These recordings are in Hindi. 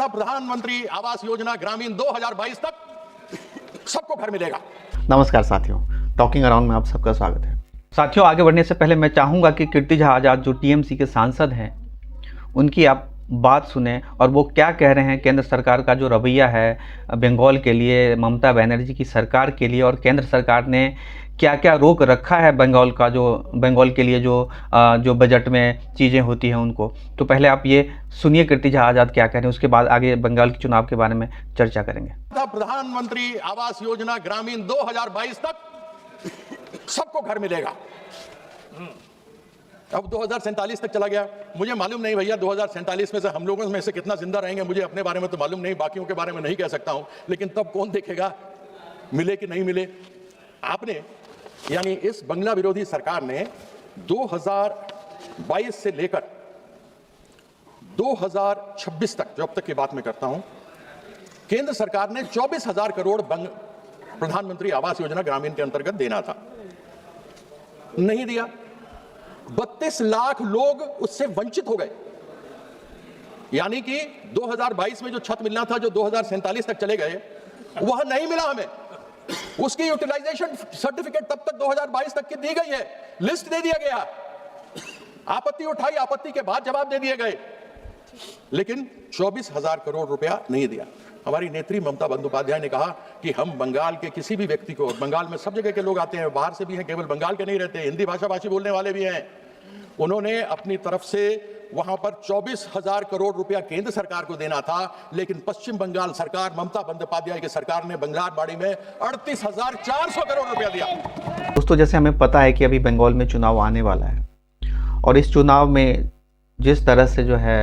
था प्रधानमंत्री आवास योजना ग्रामीण 2022 तक सबको घर मिलेगा। नमस्कार साथियों, टॉकिंग अराउंड में आप सबका स्वागत है। साथियों, आगे बढ़ने से पहले मैं चाहूँगा कि कीर्ति झा आज़ाद जो टीएमसी के सांसद हैं उनकी आप बात सुने और वो क्या कह रहे हैं केंद्र सरकार का जो रवैया है बंगाल के लिए, ममता बनर्जी की सरकार के लिए, और केंद्र सरकार ने क्या क्या रोक रखा है बंगाल के लिए जो बजट में चीज़ें होती हैं उनको। तो पहले आप ये सुनिए कीर्ति झा आज़ाद क्या कह रहे हैं, उसके बाद आगे बंगाल के चुनाव के बारे में चर्चा करेंगे। प्रधानमंत्री आवास योजना ग्रामीण 2022 तक सबको घर मिलेगा। अब 2047 तक चला गया। मुझे मालूम नहीं भैया 2047 में से हम लोगों में से कितना जिंदा रहेंगे, मुझे अपने बारे में तो मालूम नहीं, बाकियों के बारे में नहीं कह सकता हूं, लेकिन तब कौन देखेगा मिले कि नहीं मिले। आपने यानी इस बंगला विरोधी सरकार ने 2022 से लेकर 2026 तक, जो अब तक की बात मैं करता हूं, केंद्र सरकार ने 24,000 करोड़ प्रधानमंत्री आवास योजना ग्रामीण के अंतर्गत देना था, नहीं दिया। 32 लाख लोग उससे वंचित हो गए। यानी कि 2022 में जो छत मिलना था, जो 2047 तक चले गए, वह नहीं मिला हमें। उसकी यूटिलाइजेशन सर्टिफिकेट तब तक 2022 तक की दी गई है, लिस्ट दे दिया गया, आपत्ति उठाई, आपत्ति के बाद जवाब दे दिए गए, लेकिन 24,000 करोड़ रुपया नहीं दिया। हमारी नेत्री ममता बंदोपाध्याय ने कहा कि हम बंगाल के किसी भी व्यक्ति को, बंगाल में सब जगह के लोग आते हैं, बाहर से भी हैं, केवल बंगाल के नहीं रहते, हिंदी भाषा भाषी बोलने वाले भी हैं, उन्होंने अपनी तरफ से वहां पर 24,000 करोड़ रुपया केंद्र सरकार को देना था, लेकिन पश्चिम बंगाल सरकार, ममता बंदोपाध्याय की सरकार ने बंगलारबाड़ी में 38,400 करोड़ रुपया दिया। दोस्तों, जैसे हमें पता है कि अभी बंगाल में चुनाव आने वाला है और इस चुनाव में जिस तरह से जो है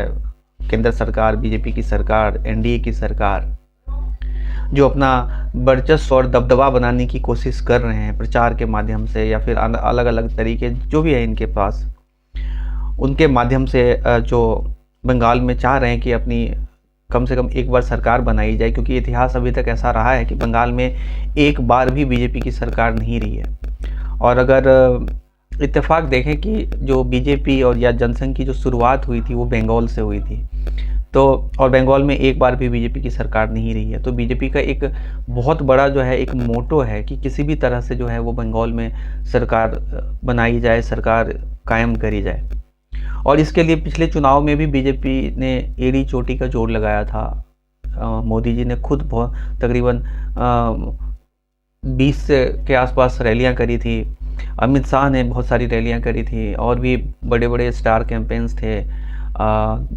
केंद्र सरकार, बीजेपी की सरकार, एनडीए की सरकार जो अपना वर्चस्व और दबदबा बनाने की कोशिश कर रहे हैं प्रचार के माध्यम से या फिर अलग अलग तरीके जो भी है इनके पास, उनके माध्यम से जो बंगाल में चाह रहे हैं कि अपनी कम से कम एक बार सरकार बनाई जाए, क्योंकि इतिहास अभी तक ऐसा रहा है कि बंगाल में एक बार भी बीजेपी की सरकार नहीं रही है। और अगर इत्तेफाक देखें कि जो बीजेपी और या जनसंघ की जो शुरुआत हुई थी वो बंगाल से हुई थी, तो और बंगाल में एक बार भी बीजेपी की सरकार नहीं रही है। तो बीजेपी का एक बहुत बड़ा जो है एक मोटो है कि किसी भी तरह से जो है वो बंगाल में सरकार बनाई जाए, सरकार कायम करी जाए। और इसके लिए पिछले चुनाव में भी बीजेपी ने एड़ी चोटी का जोर लगाया था। मोदी जी ने खुद बहुत तकरीबन 20 के आसपास रैलियां करी थी, अमित शाह ने बहुत सारी रैलियां करी थी, और भी बड़े बड़े स्टार कैंपेन्स थे।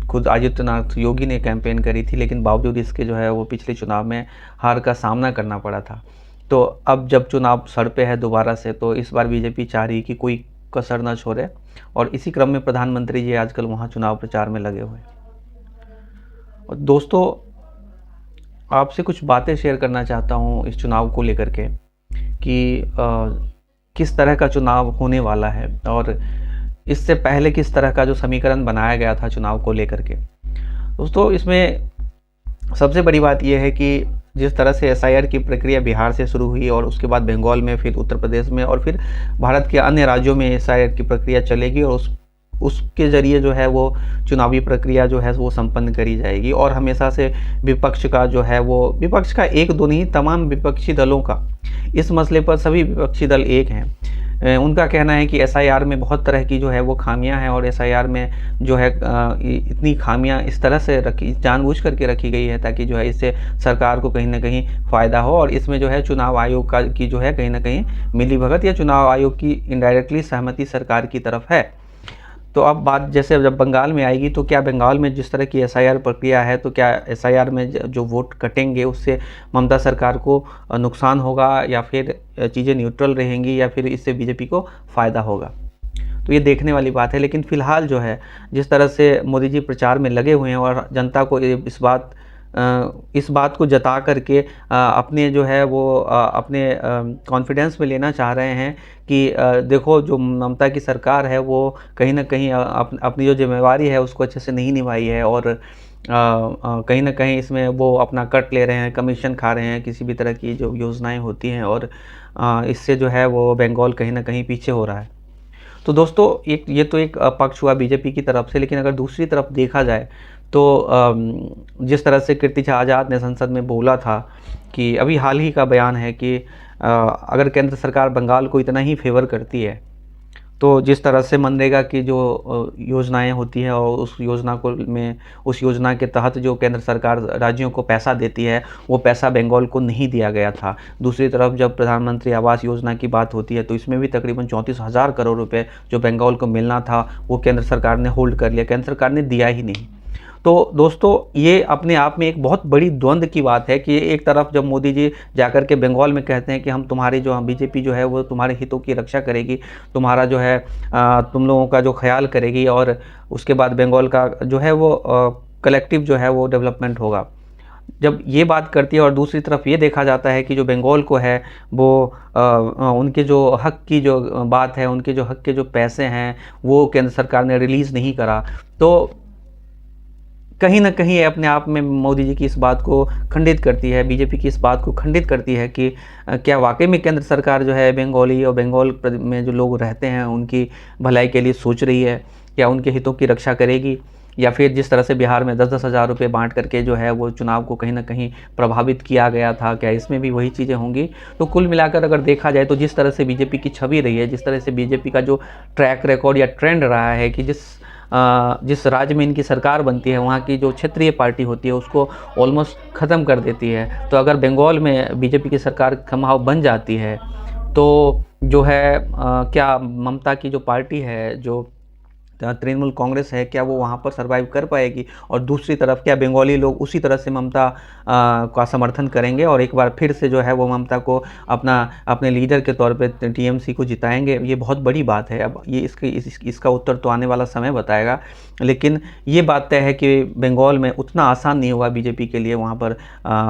खुद आदित्यनाथ योगी ने कैंपेन करी थी, लेकिन बावजूद इसके जो है वो पिछले चुनाव में हार का सामना करना पड़ा था। तो अब जब चुनाव सर पे है दोबारा से, तो इस बार बीजेपी चाह रही कि कोई कसर न छोड़े, और इसी क्रम में प्रधानमंत्री जी आजकल वहाँ चुनाव प्रचार में लगे हुए। और दोस्तों, आपसे कुछ बातें शेयर करना चाहता हूँ इस चुनाव को लेकर के कि किस तरह का चुनाव होने वाला है और इससे पहले किस तरह का जो समीकरण बनाया गया था चुनाव को लेकर के। दोस्तों, इसमें सबसे बड़ी बात यह है कि जिस तरह से एसआईआर की प्रक्रिया बिहार से शुरू हुई और उसके बाद बंगाल में, फिर उत्तर प्रदेश में, और फिर भारत के अन्य राज्यों में एसआईआर की प्रक्रिया चलेगी और उसके ज़रिए जो है वो चुनावी प्रक्रिया जो है वो संपन्न करी जाएगी। और हमेशा से विपक्ष का जो है वो, विपक्ष का एक दो नहीं, तमाम विपक्षी दलों का इस मसले पर सभी विपक्षी दल एक हैं। उनका कहना है कि एसआईआर में बहुत तरह की जो है वो खामियां हैं, और एसआईआर में जो है इतनी खामियां इस तरह से जानबूझ करके रखी गई है ताकि जो है इससे सरकार को कहीं ना कहीं फ़ायदा हो, और इसमें जो है चुनाव आयोग की जो है कहीं ना कहीं मिलीभगत या चुनाव आयोग की इनडायरेक्टली सहमति सरकार की तरफ है। तो अब बात जैसे जब बंगाल में आएगी, तो क्या बंगाल में जिस तरह की एसआईआर प्रक्रिया है, तो क्या एसआईआर में जो वोट कटेंगे उससे ममता सरकार को नुकसान होगा, या फिर चीज़ें न्यूट्रल रहेंगी, या फिर इससे बीजेपी को फ़ायदा होगा? तो ये देखने वाली बात है। लेकिन फ़िलहाल जो है जिस तरह से मोदी जी प्रचार में लगे हुए हैं और जनता को इस बात को जता करके अपने जो है वो अपने कॉन्फिडेंस में लेना चाह रहे हैं कि देखो जो ममता की सरकार है वो कहीं ना कहीं अपनी जो जिम्मेवारी है उसको अच्छे से नहीं निभाई है, और कहीं ना कहीं इसमें वो अपना कट ले रहे हैं, कमीशन खा रहे हैं किसी भी तरह की जो योजनाएं होती हैं, और इससे जो है वो बंगाल कहीं ना कहीं पीछे हो रहा है। तो दोस्तों ये तो एक पक्ष हुआ बीजेपी की तरफ से। लेकिन अगर दूसरी तरफ देखा जाए तो जिस तरह से कीर्ति आज़ाद ने संसद में बोला था कि अभी हाल ही का बयान है कि अगर केंद्र सरकार बंगाल को इतना ही फेवर करती है तो जिस तरह से मनरेगा की जो योजनाएं होती है और उस योजना के तहत जो केंद्र सरकार राज्यों को पैसा देती है वो पैसा बंगाल को नहीं दिया गया था। दूसरी तरफ जब प्रधानमंत्री आवास योजना की बात होती है तो इसमें भी तकरीबन 34,000 करोड़ रुपए जो बंगाल को मिलना था वो केंद्र सरकार ने होल्ड कर लिया, केंद्र सरकार ने दिया ही नहीं। तो दोस्तों ये अपने आप में एक बहुत बड़ी द्वंद्व की बात है कि एक तरफ जब मोदी जी जाकर के बंगाल में कहते हैं कि हम तुम्हारी जो बीजेपी जो है वो तुम्हारे हितों की रक्षा करेगी, तुम्हारा जो है तुम लोगों का जो ख्याल करेगी और उसके बाद बंगाल का जो है वो कलेक्टिव जो है वो डेवलपमेंट होगा, जब ये बात करती है और दूसरी तरफ ये देखा जाता है कि जो बंगाल को है वो उनके जो हक की जो बात है, उनके जो हक के जो पैसे हैं वो केंद्र सरकार ने रिलीज़ नहीं करा, तो कहीं ना कहीं अपने आप में मोदी जी की इस बात को खंडित करती है, बीजेपी की इस बात को खंडित करती है कि क्या वाकई में केंद्र सरकार जो है बंगाली और बंगाल में जो लोग रहते हैं उनकी भलाई के लिए सोच रही है, क्या उनके हितों की रक्षा करेगी, या फिर जिस तरह से बिहार में 10-10 हज़ार रुपये बांट करके जो है वो चुनाव को कहीं ना कहीं प्रभावित किया गया था, क्या इसमें भी वही चीज़ें होंगी। तो कुल मिलाकर अगर देखा जाए तो जिस तरह से बीजेपी की छवि रही है, जिस तरह से बीजेपी का जो ट्रैक रिकॉर्ड या ट्रेंड रहा है कि जिस राज्य में इनकी सरकार बनती है वहाँ की जो क्षेत्रीय पार्टी होती है उसको ऑलमोस्ट ख़त्म कर देती है, तो अगर बंगाल में बीजेपी की सरकार खमाव बन जाती है तो जो है क्या ममता की जो पार्टी है, जो तृणमूल कांग्रेस है, क्या वो वहाँ पर सर्वाइव कर पाएगी, और दूसरी तरफ क्या बंगाली लोग उसी तरह से ममता का समर्थन करेंगे और एक बार फिर से जो है वो ममता को अपने लीडर के तौर पे टीएमसी को जिताएंगे। ये बहुत बड़ी बात है। अब ये इसका उत्तर तो आने वाला समय बताएगा, लेकिन ये बात तय है कि बंगाल में उतना आसान नहीं होगा बीजेपी के लिए वहाँ पर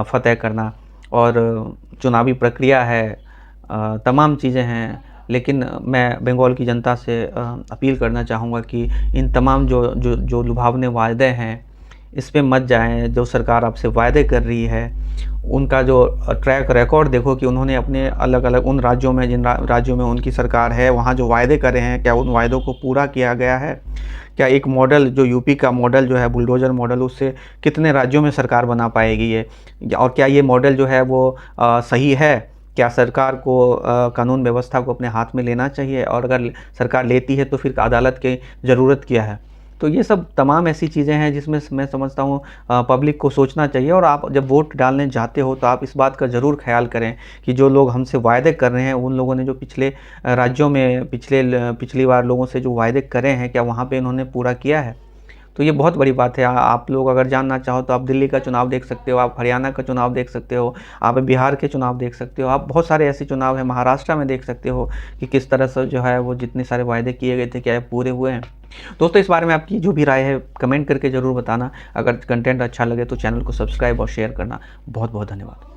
फतह करना, और चुनावी प्रक्रिया है, तमाम चीज़ें हैं, लेकिन मैं बंगाल की जनता से अपील करना चाहूँगा कि इन तमाम जो लुभावने वायदे हैं इस पे मत जाएं। जो सरकार आपसे वायदे कर रही है उनका जो ट्रैक रिकॉर्ड देखो कि उन्होंने अपने अलग अलग उन राज्यों में, जिन राज्यों में उनकी सरकार है वहाँ जो वायदे कर रहे हैं क्या उन वायदों को पूरा किया गया है, क्या एक मॉडल जो यूपी का मॉडल जो है बुलडोज़र मॉडल, उससे कितने राज्यों में सरकार बना पाएगी ये, और क्या ये मॉडल जो है वो सही है, क्या सरकार को कानून व्यवस्था को अपने हाथ में लेना चाहिए, और अगर सरकार लेती है तो फिर अदालत की ज़रूरत क्या है। तो ये सब तमाम ऐसी चीज़ें हैं जिसमें मैं समझता हूँ पब्लिक को सोचना चाहिए, और आप जब वोट डालने जाते हो तो आप इस बात का ज़रूर ख्याल करें कि जो लोग हमसे वायदे कर रहे हैं उन लोगों ने जो पिछले राज्यों में पिछली बार लोगों से जो वायदे करे हैं क्या वहाँ पर इन्होंने पूरा किया है। तो ये बहुत बड़ी बात है। आप लोग अगर जानना चाहो तो आप दिल्ली का चुनाव देख सकते हो, आप हरियाणा का चुनाव देख सकते हो, आप बिहार के चुनाव देख सकते हो, आप बहुत सारे ऐसे चुनाव हैं महाराष्ट्र में देख सकते हो कि किस तरह से जो है वो जितने सारे वायदे किए गए थे क्या पूरे हुए हैं। दोस्तों इस बारे में आपकी जो भी राय है कमेंट करके ज़रूर बताना। अगर कंटेंट अच्छा लगे तो चैनल को सब्सक्राइब और शेयर करना। बहुत बहुत धन्यवाद।